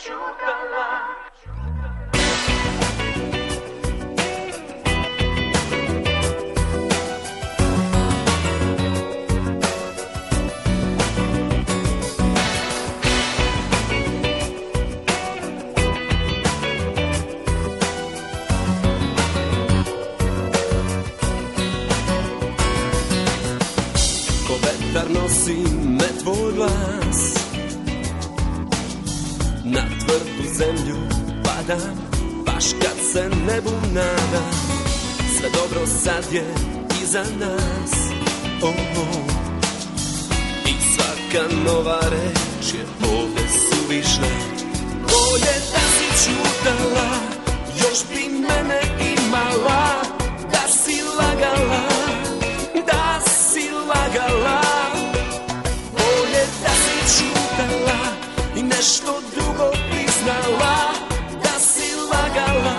čutala. Nosi me tvoj glas, na tvrdu zemlju padam, baš kad se nebu nadam. Sve dobro sad je iza nas, oh, oh. I svaka nova reč je ovde suvišna. Bolje da si čutala, još bi mene imala, da si lagala, da si lagala. Čutala i nešto drugo priznala, da si lagala,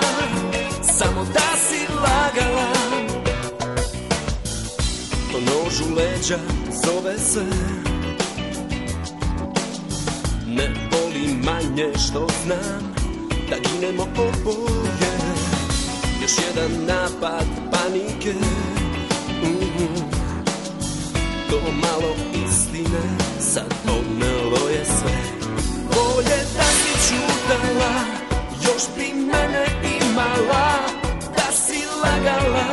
samo da si lagala. To nož u leđa zove se, ne boli manje što znam da ginemo oboje. Još jedan napad panike, to malo istine sad odnelo je sve. Bolje da si čutala, još bi mene imala, da si lagala,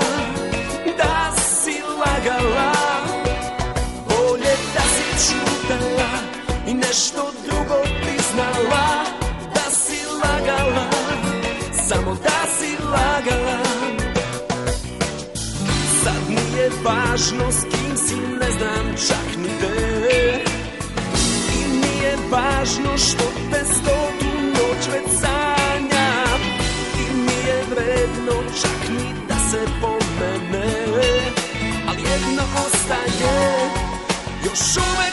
da si lagala. Bolje da si čutala i nešto drugo priznala, da si lagala, samo da si lagala. Sad nije važno s kim si, ne znam čak ni te. I nije važno što te stotu noć već sanjam. I nije vredno čak ni da se pomene. Ali jedno ostaje, još uvek